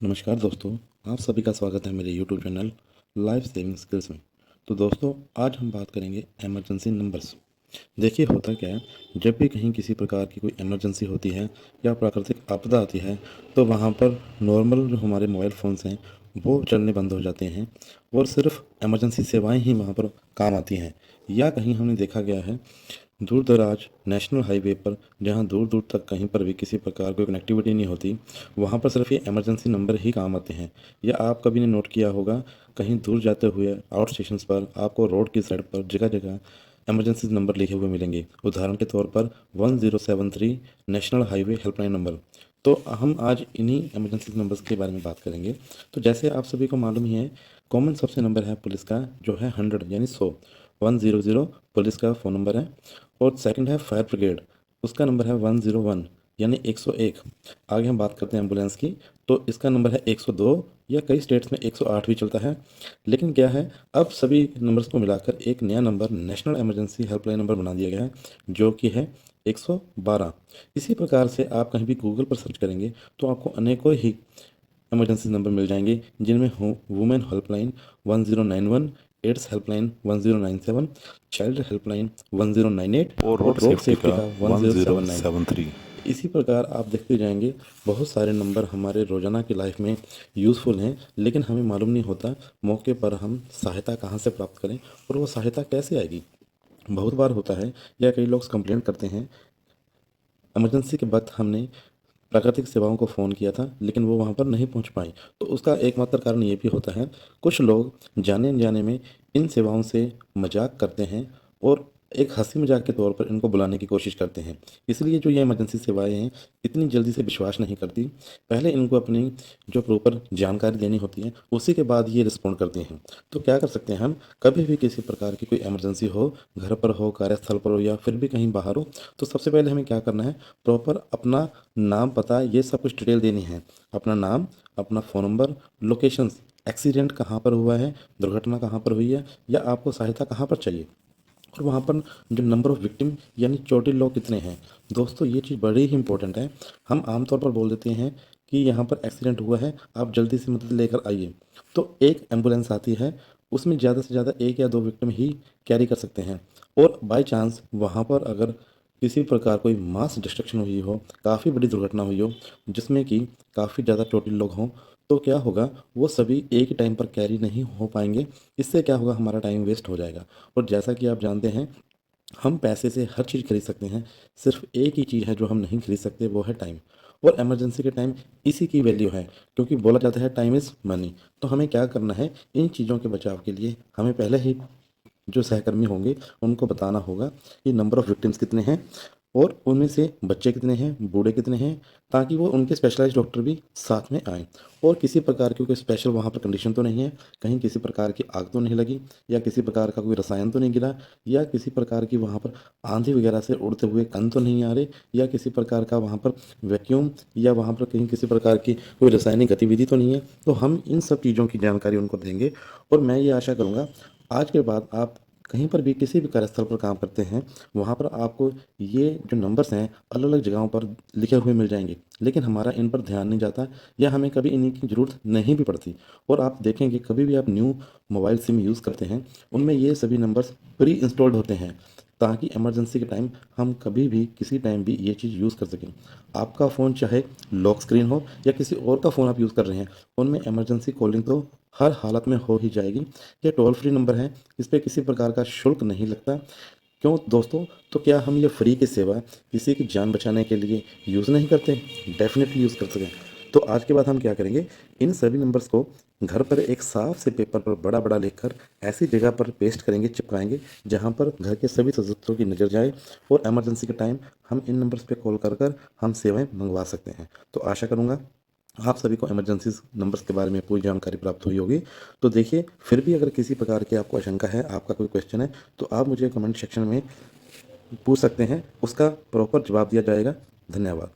नमस्कार दोस्तों, आप सभी का स्वागत है मेरे YouTube channel life saving skills में। तो दोस्तों, आज हम बात करेंगे इमरजेंसी नंबर्स। देखिए, होता क्या है, जब भी कहीं किसी प्रकार की कोई इमरजेंसी होती है या प्राकृतिक आपदा आती है, तो वहाँ पर नॉर्मल जो हमारे मोबाइल फ़ोन्स हैं वो चलने बंद हो जाते हैं और सिर्फ इमरजेंसी सेवाएं ही वहाँ पर काम आती हैं। या कहीं हमने देखा गया है, दूर दराज नेशनल हाईवे पर जहाँ दूर दूर तक कहीं पर भी किसी प्रकार की कनेक्टिविटी नहीं होती, वहाँ पर सिर्फ ये इमरजेंसी नंबर ही काम आते हैं। या आप कभी ने नोट किया होगा, कहीं दूर जाते हुए आउट स्टेशन पर आपको रोड की साइड पर जगह जगह इमरजेंसी नंबर लिखे हुए मिलेंगे। उदाहरण के तौर पर 1073 नेशनल हाईवे हेल्पलाइन नंबर। तो हम आज इन्हीं इमरजेंसी नंबर्स के बारे में बात करेंगे। तो जैसे आप सभी को मालूम ही है, कॉमन सबसे नंबर है पुलिस का, जो है 100 यानी 100। 100 पुलिस का फ़ोन नंबर है। और सेकंड है फायर ब्रिगेड, उसका नंबर है 101 यानी 101। आगे हम बात करते हैं एम्बुलेंस की, तो इसका नंबर है 102 या कई स्टेट्स में 108 भी चलता है। लेकिन क्या है, अब सभी नंबर्स को मिलाकर एक नया number national emergency helpline number बना दिया गया है, जो कि है 112। इसी प्रकार से आप कहीं भी गूगल पर सर्च करेंगे तो आपको अनेकों ही इमरजेंसी नंबर मिल जाएंगे, जिनमें हो women helpline 1091, AIDS helpline 1097, child helpline 1098 और और रोड रोड सेफ्टी सेफ्टी का का 1079। 1073। इसी प्रकार आप देखते जाएंगे, बहुत सारे नंबर हमारे रोज़ाना की लाइफ में यूज़फुल हैं, लेकिन हमें मालूम नहीं होता मौके पर हम सहायता कहाँ से प्राप्त करें और वो सहायता कैसे आएगी। बहुत बार होता है, या कई लोग कंप्लेंट करते हैं, इमरजेंसी के वक्त हमने प्राकृतिक सेवाओं को फ़ोन किया था लेकिन वो वहाँ पर नहीं पहुँच पाई। तो उसका एकमात्र कारण ये भी होता है, कुछ लोग जाने अनजाने में इन सेवाओं से मजाक करते हैं और एक हंसी मजाक के तौर पर इनको बुलाने की कोशिश करते हैं। इसलिए जो ये इमरजेंसी सेवाएं हैं, इतनी जल्दी से विश्वास नहीं करती। पहले इनको अपनी जो प्रॉपर जानकारी देनी होती है, उसी के बाद ये रिस्पॉन्ड करती हैं। तो क्या कर सकते हैं हम, कभी भी किसी प्रकार की कोई इमरजेंसी हो, घर पर हो, कार्यस्थल पर हो, या फिर भी कहीं बाहर हो, तो सबसे पहले हमें क्या करना है, प्रॉपर अपना नाम, पता, ये सब कुछ डिटेल देनी है। अपना नाम, अपना फ़ोन नंबर, लोकेशंस, एक्सीडेंट कहाँ पर हुआ है, दुर्घटना कहाँ पर हुई है, या आपको सहायता कहाँ पर चाहिए, और वहाँ पर जो नंबर ऑफ़ विक्टिम यानी चोटिल लोग कितने हैं। दोस्तों, ये चीज़ बड़ी ही इंपॉर्टेंट है। हम आमतौर पर बोल देते हैं कि यहाँ पर एक्सीडेंट हुआ है, आप जल्दी से मदद लेकर आइए। तो एक एम्बुलेंस आती है, उसमें ज़्यादा से ज़्यादा एक या दो विक्टिम ही कैरी कर सकते हैं। और बाय चांस वहाँ पर अगर किसी प्रकार कोई मास डिस्ट्रक्शन हुई हो, काफ़ी बड़ी दुर्घटना हुई हो, जिसमें कि काफ़ी ज़्यादा चोटिल लोग हों, तो क्या होगा, वो सभी एक ही टाइम पर कैरी नहीं हो पाएंगे। इससे क्या होगा, हमारा टाइम वेस्ट हो जाएगा। और जैसा कि आप जानते हैं, हम पैसे से हर चीज़ खरीद सकते हैं, सिर्फ एक ही चीज़ है जो हम नहीं खरीद सकते, वो है टाइम। और इमरजेंसी के टाइम इसी की वैल्यू है, क्योंकि बोला जाता है टाइम इज़ मनी। तो हमें क्या करना है, इन चीज़ों के बचाव के लिए हमें पहले ही जो सहकर्मी होंगे उनको बताना होगा कि नंबर ऑफ़ विक्टिम्स कितने हैं और उनमें से बच्चे कितने हैं, बूढ़े कितने हैं, ताकि वो उनके स्पेशलाइज्ड डॉक्टर भी साथ में आएँ। और किसी प्रकार की कोई स्पेशल वहाँ पर कंडीशन तो नहीं है, कहीं किसी प्रकार की आग तो नहीं लगी, या किसी प्रकार का कोई रसायन तो नहीं गिरा, या किसी प्रकार की वहाँ पर आंधी वगैरह से उड़ते हुए कण तो नहीं आ रहे, या किसी प्रकार का वहाँ पर वैक्यूम, या वहाँ पर कहीं किसी प्रकार की कोई रासायनिक गतिविधि तो नहीं है। तो हम इन सब चीज़ों की जानकारी उनको देंगे। और मैं ये आशा करूँगा, आज के बाद आप कहीं पर भी किसी भी कार्यस्थल पर काम करते हैं, वहाँ पर आपको ये जो नंबर्स हैं अलग अलग जगहों पर लिखे हुए मिल जाएंगे, लेकिन हमारा इन पर ध्यान नहीं जाता, या हमें कभी इन्हीं की ज़रूरत नहीं भी पड़ती। और आप देखेंगे, कभी भी आप न्यू मोबाइल सिम यूज़ करते हैं, उनमें ये सभी नंबर्स प्री इंस्टॉल्ड होते हैं, ताकि इमरजेंसी के टाइम हम कभी भी किसी टाइम भी ये चीज़ यूज़ कर सकें। आपका फ़ोन चाहे लॉक स्क्रीन हो या किसी और का फ़ोन आप यूज़ कर रहे हैं, उनमें इमरजेंसी कॉलिंग तो हर हालत में हो ही जाएगी। ये टोल फ्री नंबर है, इस पे किसी प्रकार का शुल्क नहीं लगता। क्यों दोस्तों, तो क्या हम ये फ्री की सेवा किसी की जान बचाने के लिए यूज़ नहीं करते? डेफिनेटली यूज़ कर सकें। तो आज के बाद हम क्या करेंगे, इन सभी नंबर्स को घर पर एक साफ से पेपर पर बड़ा बड़ा लिखकर ऐसी जगह पर पेस्ट करेंगे, चिपकाएंगे, जहाँ पर घर के सभी सदस्यों की नज़र जाए, और इमरजेंसी के टाइम हम इन नंबर्स पे कॉल कर कर हम सेवाएं मंगवा सकते हैं। तो आशा करूँगा आप सभी को इमरजेंसी नंबर्स के बारे में पूरी जानकारी प्राप्त हुई होगी। तो देखिए, फिर भी अगर किसी प्रकार की आपको आशंका है, आपका कोई क्वेश्चन है, तो आप मुझे कमेंट सेक्शन में पूछ सकते हैं, उसका प्रॉपर जवाब दिया जाएगा। धन्यवाद।